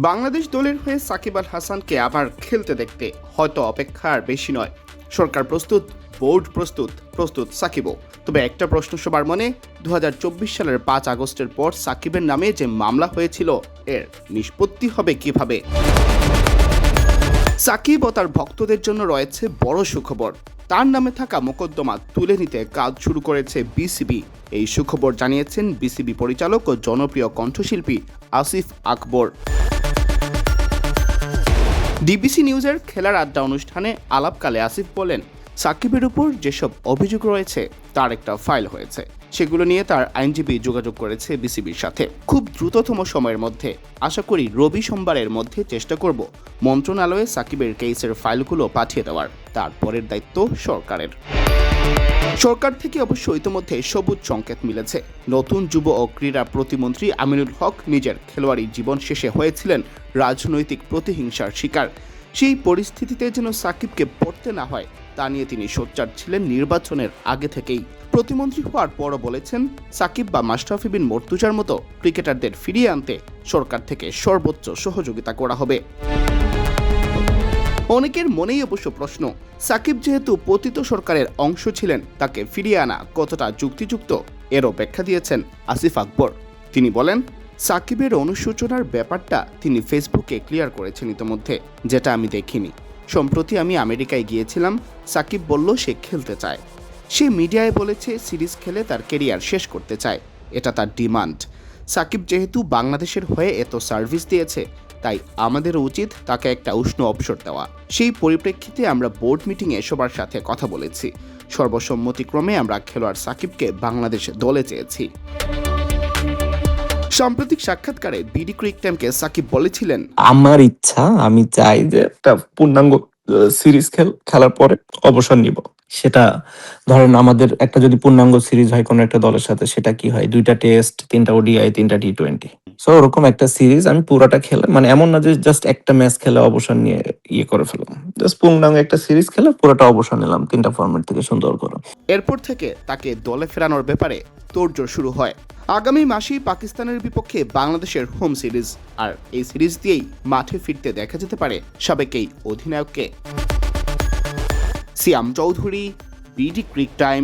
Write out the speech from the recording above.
বাংলাদেশ দলের হয়ে সাকিব আল হাসানকে আবার খেলতে দেখতে হয়তো অপেক্ষা আর বেশি নয়। সরকার প্রস্তুত, বোর্ড প্রস্তুত সাকিবও। তবে একটা প্রশ্ন সবার মনে, 2024 সালের 5 আগস্টের পর সাকিবের নামে যে মামলা হয়েছিল এর নিষ্পত্তি হবে কিভাবে? সাকিব ও তার ভক্তদের জন্য রয়েছে বড় সুখবর। তার নামে থাকা মোকদ্দমা তুলে নিতে কাজ শুরু করেছে বিসিবি। এই সুখবর জানিয়েছেন বিসিবি পরিচালক ও জনপ্রিয় কণ্ঠশিল্পী আসিফ আকবর। ডিবিসি নিউজের খেলার আড্ডা অনুষ্ঠানে আলাপকালে আসিফ বলেন, সাকিবের উপর যেসব অভিযোগ রয়েছে তার একটা ফাইল হয়েছে, সেগুলো নিয়ে তার আইনজীবী যোগাযোগ করেছে বিসিবির সাথে। খুব দ্রুততম সময়ের মধ্যে, আশা করি রবি সোমবারের মধ্যে চেষ্টা করব মন্ত্রণালয়ে সাকিবের কেসের ফাইলগুলো পাঠিয়ে দেওয়ার। তারপরের দায়িত্ব সরকারের। সরকার থেকে অবশ্য ইতিমধ্যে সবুজ সংকেত মিলেছে। নতুন যুব ও ক্রীড়া প্রতিমন্ত্রী আমিনুল হক নিজের খেলোয়াড়ি জীবন শেষে হয়েছিলেন রাজনৈতিক প্রতিহিংসার শিকার। সেই পরিস্থিতিতে যেন সাকিবকে পড়তে না হয় তা নিয়ে তিনি সোচ্চার ছিলেন নির্বাচনের আগে থেকেই। প্রতিমন্ত্রী হওয়ার পরও বলেছেন, সাকিব বা মাশরাফি বিন মর্তুজার মতো ক্রিকেটারদের ফিরিয়ে আনতে সরকার থেকে সর্বোচ্চ সহযোগিতা করা হবে। অনেকের মনেই অবশ্য প্রশ্ন, সাকিব যেহেতু পতিত সরকারের অংশ ছিলেন, তাকে ফিরিয়ে আনা কতটা যুক্তিযুক্ত? এরও ব্যাখ্যা দিয়েছেন আসিফ আকবর। তিনি বলেন, সাকিবের অনুশোচনার ব্যাপারটা তিনি ফেসবুকে ক্লিয়ার করেছেন ইতিমধ্যে, যেটা আমি দেখিনি। সম্প্রতি আমি আমেরিকায় গিয়েছিলাম, সাকিব বলল সে খেলতে চায়। সে মিডিয়ায় বলেছে সিরিজ খেলে তার কেরিয়ার শেষ করতে চায়, এটা তার ডিমান্ড। সাকিব যেহেতু বাংলাদেশের হয়ে এত সার্ভিস দিয়েছে, তাই আমাদের উচিত তাকে একটা উষ্ণ অবসর দেওয়া। সেই পরিপ্রেক্ষিতে আমরা বোর্ড মিটিংয়ে সবার সাথে কথা বলেছি। সর্বসম্মতিক্রমে আমরা খেলোয়াড় সাকিবকে বাংলাদেশ দলে চেয়েছি। সাম্প্রতিক সাক্ষাৎকারে বিডি ক্রিক টাইমকে সাকিব বলেছিলেন, আমার ইচ্ছা, আমি চাই যে একটা পূর্ণাঙ্গ সিরিজ খেলার পরে অবসর নিব। সেটা ধরেন আমাদের একটা যদি পূর্ণাঙ্গ সিরিজ হয় কোনো একটা দলের সাথে, সেটা কি হয়, 2টা টেস্ট, 3টা ওডিআই, 3টা টি20। সো ওরকম একটা সিরিজ আমি পুরোটা খেলে, মানে এমন না যে জাস্ট একটা ম্যাচ খেলে অবসর নিয়ে করে ফেললাম, জাস্ট পূর্ণাঙ্গ একটা সিরিজ খেলে পুরোটা অবসর নিলাম 3টা ফরম্যাট থেকে সুন্দর করে। এরপর থেকে তাকে দলে ফেরানোর ব্যাপারে তোড়জোড় শুরু হয়। আগামী মাসেই পাকিস্তানের বিপক্ষে বাংলাদেশের হোম সিরিজ, আর এই সিরিজ দিয়েই মাঠে ফিরতে দেখা যেতে পারে সাবেক এই অধিনায়ককে। সিয়াম চৌধুরী, বিডি ক্রিক টাইম।